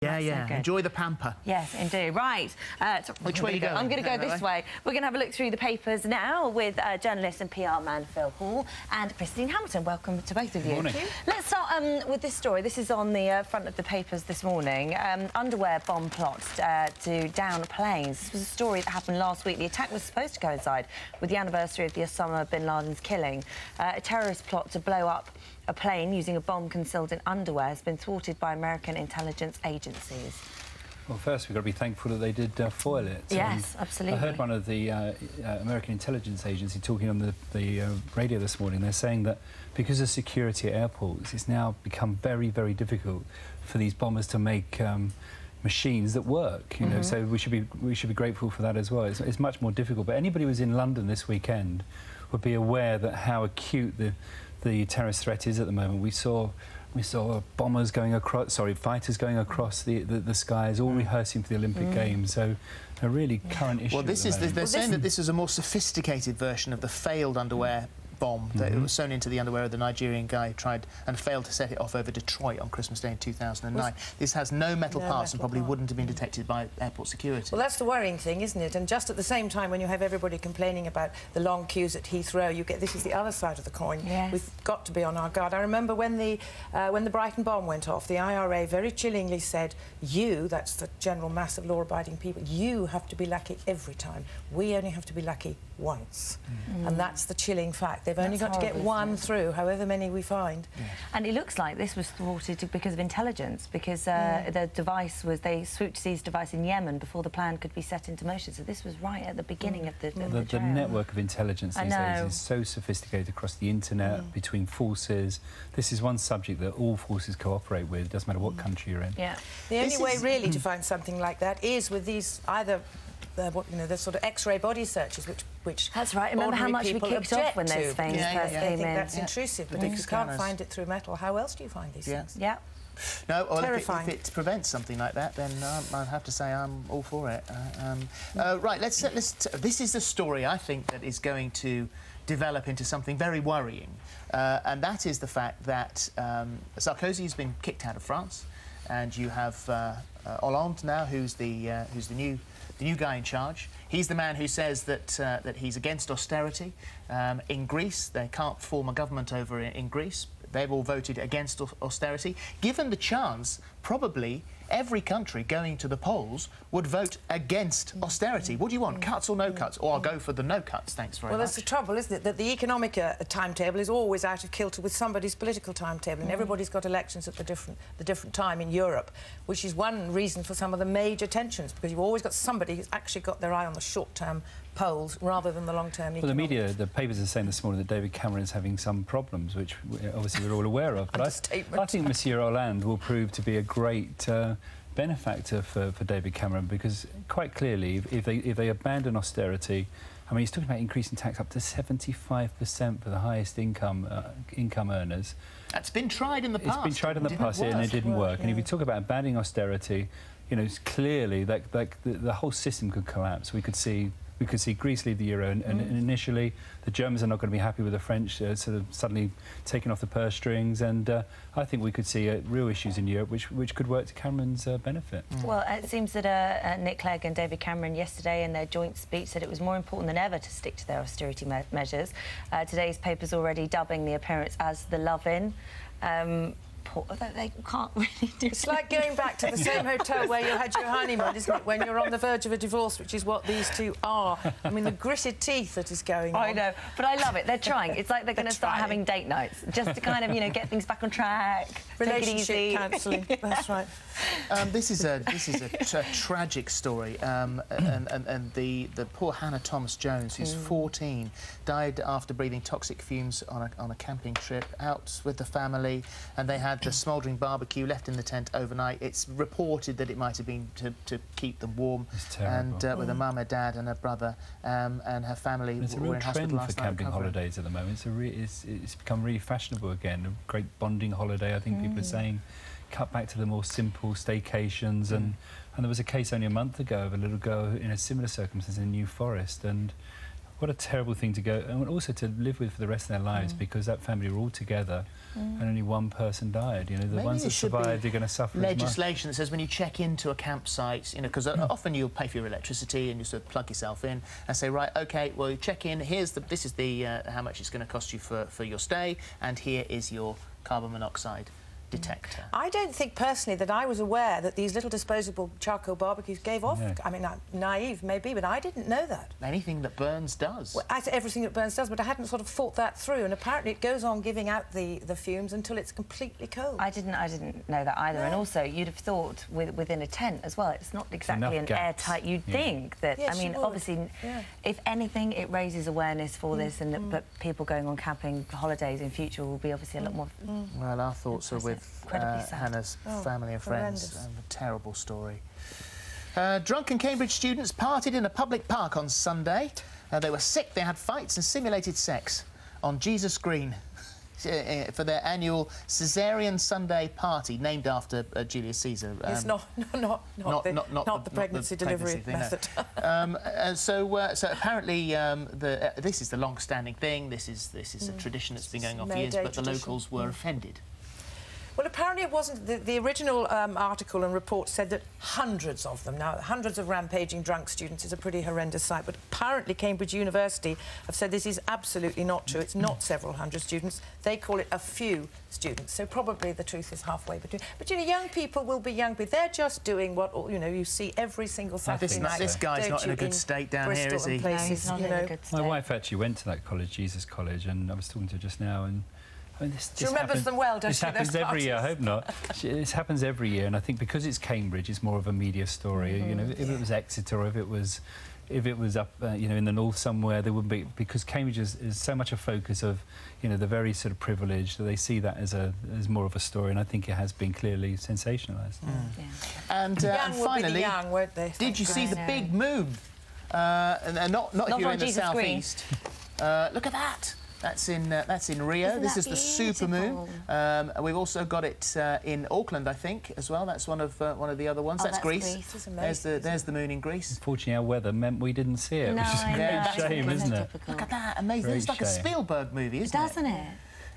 Yeah. So enjoy the pamper. Yes, indeed. Right. Which way are you going? I'm going to go this way. We're going to have a look through the papers now with journalist and PR man Phil Hall and Christine Hamilton. Welcome to both of you. Good morning. Let's start with this story. This is on the front of the papers this morning. Underwear bomb plot to down planes. This was a story that happened last week. The attack was supposed to coincide with the anniversary of the Osama bin Laden's killing. A terrorist plot to blow up a plane using a bomb concealed in underwear has been thwarted by American intelligence agencies. Well, first, we've got to be thankful that they did foil it. Yes, absolutely. I heard one of the American intelligence agency talking on the radio this morning. They're saying that because of security at airports, it's now become very, very difficult for these bombers to make machines that work. You know, so we should be grateful for that as well. It's much more difficult. But anybody who was in London this weekend would be aware that how acute the terrorist threat is at the moment. We saw bombers going across, fighters going across the skies, all rehearsing for the Olympic Games. So a really current issue. Well, they're saying that this is a more sophisticated version of the failed underwear bomb that it was sewn into the underwear of the Nigerian guy who tried and failed to set it off over Detroit on Christmas Day in 2009. This has no metal parts and probably wouldn't have been detected by airport security. Well, that's the worrying thing, isn't it? And just at the same time, when you have everybody complaining about the long queues at Heathrow, you get this is the other side of the coin. Yes. We've got to be on our guard. I remember when the Brighton bomb went off, the IRA very chillingly said, "You, that's the general mass of law-abiding people, you have to be lucky every time. We only have to be lucky once." And that's the chilling fact. They've only got to get one through, however many we find. And it looks like this was thwarted because of intelligence, because the device was, they swooped to seize device in Yemen before the plan could be set into motion. So this was right at the beginning of the The network of intelligence these days is so sophisticated across the internet, between forces. This is one subject that all forces cooperate with. It doesn't matter what country you're in. Yeah. The only way really to find something like that is with these either the sort of X-ray body searches, which that's right. Remember how much we kicked off when those things first came in. I think that's intrusive, but if you can't find it through metal, how else do you find these things? Yeah. No, well, if it prevents something like that, then I have to say I'm all for it. Right, let's. This is the story I think that is going to develop into something very worrying, and that is the fact that Sarkozy has been kicked out of France, and you have Hollande now, who's the new guy in charge. He's the man who says that he's against austerity. In Greece, they can't form a government over in Greece. They've all voted against austerity. Given the chance, probably every country going to the polls would vote against austerity. What do you want, cuts or no cuts? Or I'll go for the no cuts, thanks very much. Well, that's the trouble, isn't it? That the economic timetable is always out of kilter with somebody's political timetable, and everybody's got elections at the different time in Europe, which is one reason for some of the major tensions, because you've always got somebody who's actually got their eye on the short-term polls rather than the long-term economic. Well, the media, the papers are saying this morning that David Cameron's having some problems, which obviously we're all aware of. But I think Monsieur Hollande will prove to be a great benefactor for David Cameron, because quite clearly, if they abandon austerity, I mean, he's talking about increasing tax up to 75% for the highest income earners. That's been tried in the past. It's been tried in the past, and it didn't work. And if you talk about abandoning austerity, you know, it's clearly that the whole system could collapse. We could see Greece leave the euro, and initially the Germans are not going to be happy with the French sort of suddenly taking off the purse strings, and I think we could see real issues in Europe which could work to Cameron's benefit. Well, it seems that Nick Clegg and David Cameron yesterday in their joint speech said it was more important than ever to stick to their austerity measures. Today's paper's already dubbing the appearance as the love-in. They can't really do it. It's like going back to the same hotel where you had your honeymoon, isn't it, when you're on the verge of a divorce, which is what these two are. I mean, the gritted teeth that is going on. I know, but I love it. They're trying. It's like they're going to start having date nights, just to kind of, you know, get things back on track, relationship counselling. That's right. This is a tragic story, and the poor Hannah Thomas-Jones, who's 14, died after breathing toxic fumes on a camping trip out with the family, and they had the smouldering barbecue left in the tent overnight. It's reported that it might have been to keep them warm, and with a mum, a dad, and a brother, and her family. There's a real trend for camping holidays at the moment. It's become really fashionable again. A great bonding holiday, I think people are saying. Cut back to the more simple staycations, and there was a case only a month ago of a little girl in a similar circumstance in New Forest, and what a terrible thing to go, and also to live with for the rest of their lives, because that family were all together and only one person died. You know, the Maybe ones that survived are going to suffer legislation that says when you check into a campsite, you know, because often you'll pay for your electricity and you sort of plug yourself in and say, right, OK, well, you check in, this is the how much it's going to cost you for your stay, and here is your carbon monoxide detector. I don't think personally that I was aware that these little disposable charcoal barbecues gave off. No. I mean, I'm naive maybe, but I didn't know that. Anything that burns does. Well, everything that burns does, but I hadn't sort of thought that through, and apparently it goes on giving out the fumes until it's completely cold. I didn't know that either. No. And also, you'd have thought within a tent as well, it's not exactly an airtight. You'd think that. Yes, I mean, obviously, if anything, it raises awareness for this, and that people going on camping holidays in future will be obviously a lot more. Well, our thoughts are with Hannah's family and friends. A terrible story. Drunken Cambridge students partied in a public park on Sunday. They were sick, they had fights and simulated sex on Jesus Green for their annual Caesarean Sunday party, named after Julius Caesar. It's not the pregnancy delivery method. And so apparently this is the long-standing thing. This is a tradition that's been going on for years, but the locals were offended. Well, apparently it wasn't. The original article and report said that hundreds of them, now hundreds of rampaging drunk students is a pretty horrendous sight, but apparently Cambridge University have said this is absolutely not true. It's not several hundred students. They call it a few students, so probably the truth is halfway between. But, you know, young people will be young people. They're just doing what, you know, you see every single Saturday night. This guy's not in a good state down here, is he? Places, no, he's not in a good state. My wife actually went to that college, Jesus College, and I was talking to her just now, and I mean, she remembers them well, does she? This happens every year. I hope not. This happens every year, and I think because it's Cambridge, it's more of a media story. You know, if it was Exeter, or if it was up, you know, in the north somewhere, there wouldn't be, because Cambridge is so much a focus of, you know, the very sort of privileged. That they see that as more of a story, and I think it has been clearly sensationalised. And finally, young, weren't they? Did you see the big moon? And not if you're in the southeast. Look at that. That's in Rio. This is the supermoon. We've also got it in Auckland, I think, as well. That's one of the other ones. That's Greece. There's the moon in Greece. Unfortunately, our weather meant we didn't see it, which is a great shame, isn't it? Look at that, amazing! It's like a Spielberg movie, isn't it? Doesn't it?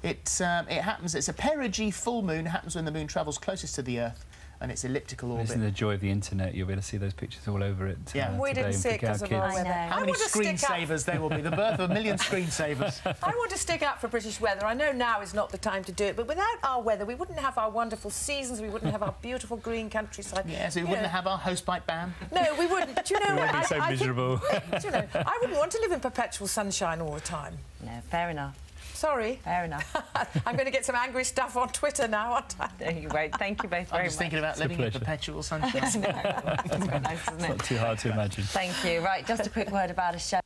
It happens. It's a perigee full moon. It happens when the moon travels closest to the Earth, and it's elliptical orbit. Isn't the joy of the internet? You'll be able to see those pictures all over it. We didn't see it because of our weather. How many screensavers there will be? The birth of a million screensavers. I want to stick up for British weather. I know now is not the time to do it, but without our weather, we wouldn't have our wonderful seasons. We wouldn't have our beautiful green countryside. Yes, we wouldn't have our hosepipe ban. No, we wouldn't. But you know what? It would be so miserable. You know, I wouldn't want to live in perpetual sunshine all the time. No, fair enough. Sorry. Fair enough. I'm going to get some angry stuff on Twitter now, aren't I? There you go. Thank you both very much. I'm just thinking about living in perpetual sunshine. That's quite nice, isn't it? It's not too hard to imagine. Thank you. Right, just a quick word about a show.